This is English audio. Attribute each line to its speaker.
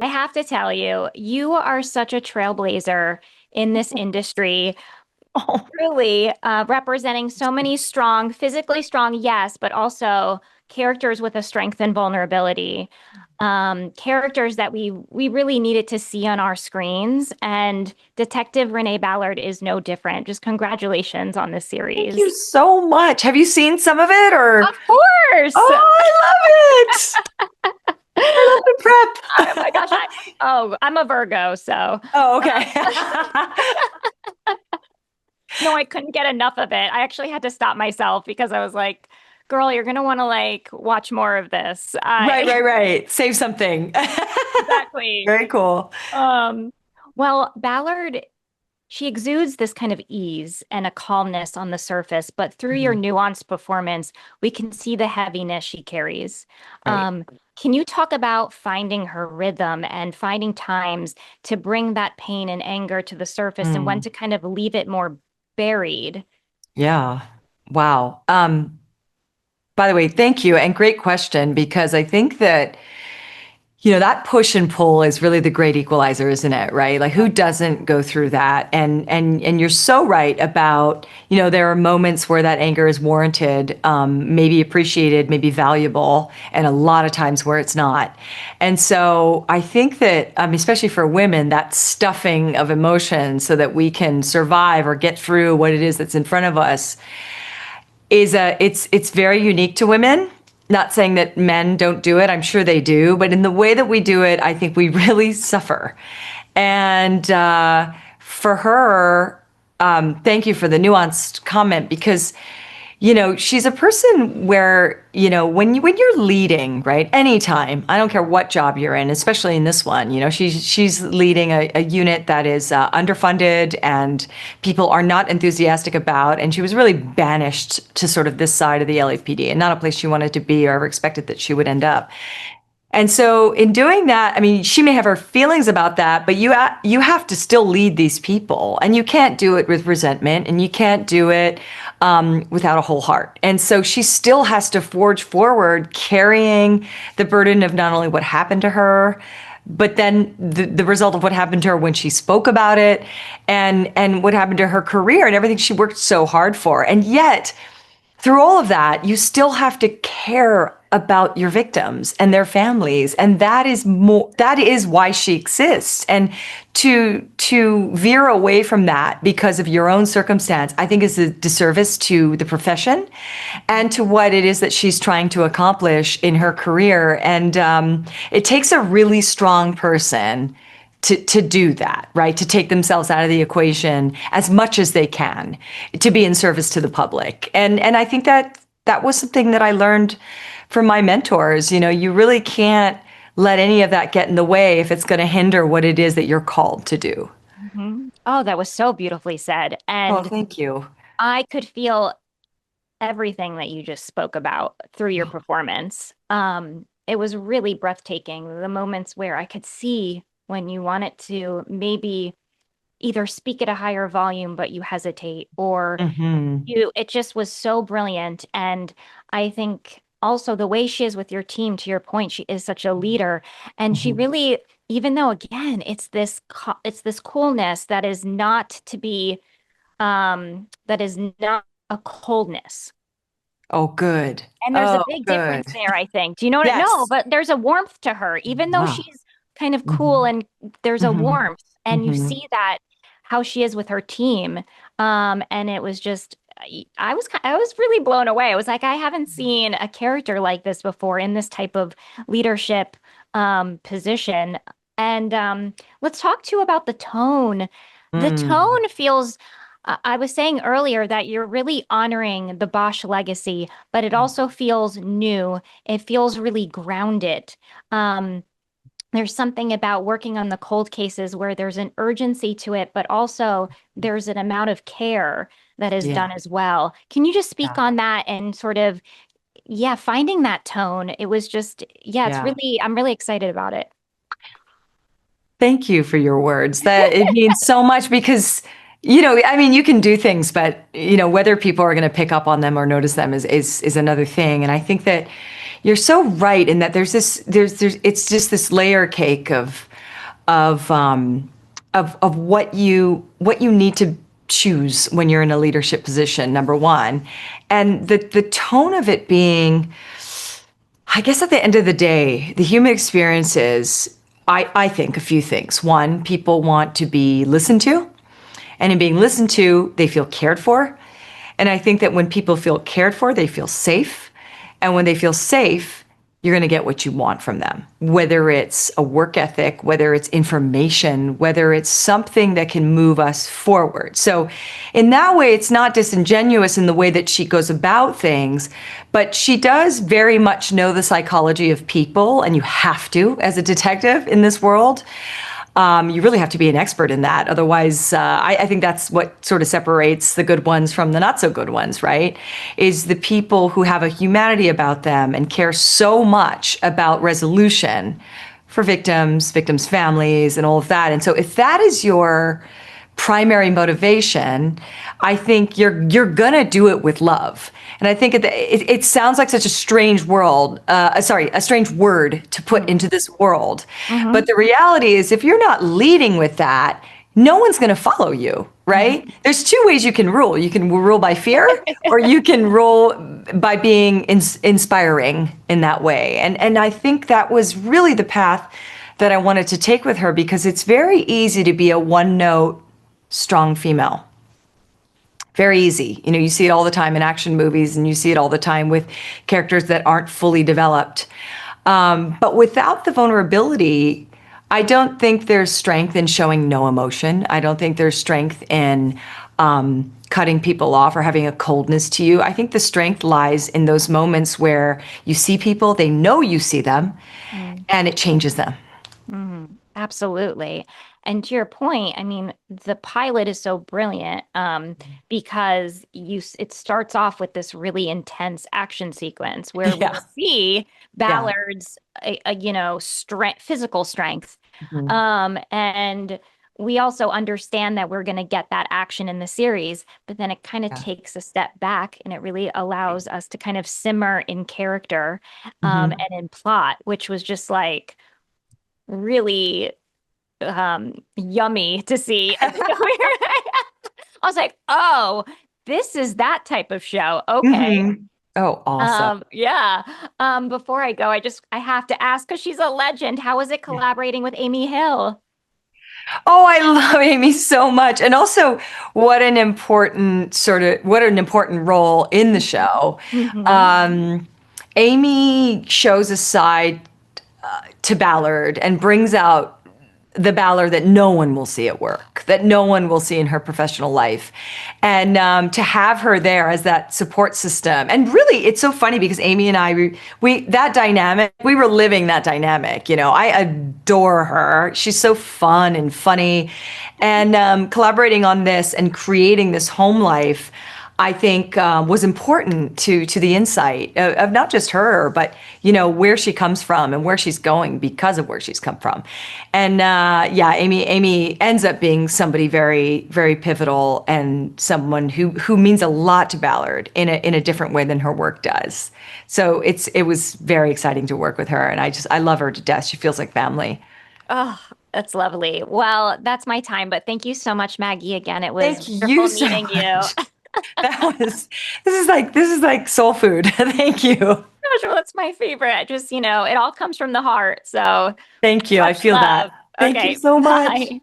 Speaker 1: I have to tell you, you are such a trailblazer in this industry,
Speaker 2: Oh,
Speaker 1: really representing so many strong, physically strong, yes, but also characters with a strength and vulnerability. Characters that we really needed to see on our screens. And Detective Renée Ballard is no different. Just congratulations on this
Speaker 2: thank you
Speaker 1: series.
Speaker 2: so much. Have you seen some of it or?
Speaker 1: Of course.
Speaker 2: Oh, I love it. I love the
Speaker 1: Oh my gosh.
Speaker 2: prep.
Speaker 1: I'm a Virgo, so
Speaker 2: Oh, okay.
Speaker 1: no, I couldn't get enough of it. I actually had to stop myself because I was like, girl, you're gonna want to like watch more of this.
Speaker 2: Right,
Speaker 1: I
Speaker 2: right, right. Save something.
Speaker 1: exactly.
Speaker 2: Very cool.
Speaker 1: Um, well, Ballard, she exudes this kind of ease and a calmness on the surface, but through your
Speaker 2: Mhm.
Speaker 1: nuanced performance, we can see the heaviness she carries.
Speaker 2: Right.
Speaker 1: Can you talk about finding her rhythm and finding times to bring that pain and anger to the surface and when
Speaker 2: Mm.
Speaker 1: to kind of leave it more buried?
Speaker 2: Yeah. Wow. By the way, thank you and great question because I think that that push and pull is really the great equalizer, isn't it? Right? Like who doesn't go through that? And you're so right about, there are moments where that anger is warranted, maybe appreciated, maybe valuable, and a lot of times where it's not. And so I think that, especially for women, that stuffing of emotion so that we can survive or get through what it is that's in front of us it's very unique to women. Not saying that men don't do it, I'm sure they do, but in the way that we do it, I think we really suffer. And for her, thank you for the nuanced comment because she's a person where, when you're leading, right? Anytime, I don't care what job you're in, especially in this one, she's leading a unit that is underfunded and people are not enthusiastic about, and she was really banished to sort of this side of the LAPD and not a place she wanted to be or ever expected that she would end up. And so in doing that, I mean, she may have her feelings about that, but you have to still lead these people, and you can't do it with resentment, and you can't do it without a whole heart. And so she still has to forge forward, carrying the burden of not only what happened to her, but then the result of what happened to her when she spoke about it, and what happened to her career and everything she worked so hard for. And yet, through all of that, you still have to care about your victims and their families, and that is why she exists. And to veer away from that because of your own circumstance, I think is a disservice to the profession and to what it is that she's trying to accomplish in her career. And it takes a really strong person to do that, right? To take themselves out of the equation as much as they can to be in service to the public. And I think that was something that I learned from my mentors. You really can't let any of that get in the way if it's going to hinder what it is that you're called to do.
Speaker 1: Mhm. Oh, that was so beautifully said.
Speaker 2: Oh,
Speaker 1: And
Speaker 2: thank you.
Speaker 1: I could feel everything that you just spoke about through your performance. It was really breathtaking. The moments where I could see when you wanted to maybe either speak at a higher volume, but you hesitate, or
Speaker 2: Hmm.
Speaker 1: it just was so brilliant. And I think also the way she is with your team, to your point, she is such a leader. And she
Speaker 2: Hmm.
Speaker 1: really, even though again, it's this coolness that is not to be, that is not a coldness.
Speaker 2: Oh, good.
Speaker 1: And there's a
Speaker 2: Oh,
Speaker 1: big
Speaker 2: good.
Speaker 1: difference there, I think. Do you know what? No,
Speaker 2: Yes.
Speaker 1: but there's a warmth to her, even though
Speaker 2: Wow.
Speaker 1: she's kind of cool
Speaker 2: Hmm.
Speaker 1: and there's a
Speaker 2: Hmm.
Speaker 1: warmth, and you
Speaker 2: Hmm.
Speaker 1: see that how she is with her team. And it was just, I was really blown away. I was like, I haven't seen a character like this before in this type of leadership position. And let's talk too about the tone. The
Speaker 2: Mm.
Speaker 1: tone feels I was saying earlier that you're really honoring the Bosch legacy, but it also feels new. It feels really grounded. Um, there's something about working on the cold cases where there's an urgency to it, but also there's an amount of care that is
Speaker 2: Yeah.
Speaker 1: done as well. Can you just speak
Speaker 2: Yeah.
Speaker 1: on that and sort of, yeah, finding that tone? It was just, yeah,
Speaker 2: Yeah.
Speaker 1: I'm really excited about it.
Speaker 2: Thank you for your words. That it means so much because, I mean, you can do things, but whether people are going to pick up on them or notice them is another thing. And I think that you're so right in that there's it's just this layer cake of of what you need to choose when you're in a leadership position, number one. And the tone of it being, I guess at the end of the day, the human experience is, I think, a few things. One, people want to be listened to. And in being listened to, they feel cared for. And I think that when people feel cared for, they feel safe. And when they feel safe, you're going to get what you want from them, whether it's a work ethic, whether it's information, whether it's something that can move us forward. So in that way, it's not disingenuous in the way that she goes about things, but she does very much know the psychology of people, and you have to as a detective in this world. You really have to be an expert in that. Otherwise, I think that's what sort of separates the good ones from the not so good ones, right? Is the people who have a humanity about them and care so much about resolution for victims, victims' families, and all of that. And so if that is your primary motivation, I think you're gonna do it with love. And I think it sounds like such a strange a strange word to put into this world. Mm-hmm. But the reality is, if you're not leading with that, no one's going to follow you, right? Mm-hmm. There's two ways you can rule. You can rule by fear, or you can rule by being inspiring in that way. And I think that was really the path that I wanted to take with her, because it's very easy to be a one-note, strong female. Very easy. You know, you see it all the time in action movies, and you see it all the time with characters that aren't fully developed. But without the vulnerability, I don't think there's strength in showing no emotion. I don't think there's strength in cutting people off or having a coldness to you. I think the strength lies in those moments where you see people, they know you see them, and it changes them.
Speaker 1: Absolutely. And to your point, I mean, the pilot is so brilliant because it starts off with this really intense action sequence where we see Ballard's, physical strength. Mm-hmm. And we also understand that we're going to get that action in the series, but then it kind of takes a step back, and it really allows us to kind of simmer in character and in plot, which was just like really yummy to see. I was like, oh, this is that type of show. Okay. Mm-hmm.
Speaker 2: Oh, awesome.
Speaker 1: Yeah. Before I go, I have to ask, because she's a legend. How was it collaborating with Amy Hill?
Speaker 2: Oh, I love Amy so much. And also what an important role in the show. Mm-hmm. Amy shows a side to Ballard and brings out the Ballard that no one will see at work, that no one will see in her professional life. And to have her there as that support system. And really, it's so funny because Amy and I, that dynamic, we were living that dynamic. You know, I adore her. She's so fun and funny. And collaborating on this and creating this home life, I think was important to the insight of not just her, but, you know, where she comes from and where she's going because of where she's come from. And Amy ends up being somebody very, very pivotal, and someone who means a lot to Ballard in a different way than her work does. So it was very exciting to work with her, and I love her to death. She feels like family.
Speaker 1: Oh, that's lovely. Well, that's my time, but thank you so much, Maggie. Again, it was wonderful meeting you.
Speaker 2: This is like soul food. Thank you.
Speaker 1: Gosh, well, that's my favorite. Just, it all comes from the heart. So
Speaker 2: thank you. I feel love. That. Thank you so much. Bye.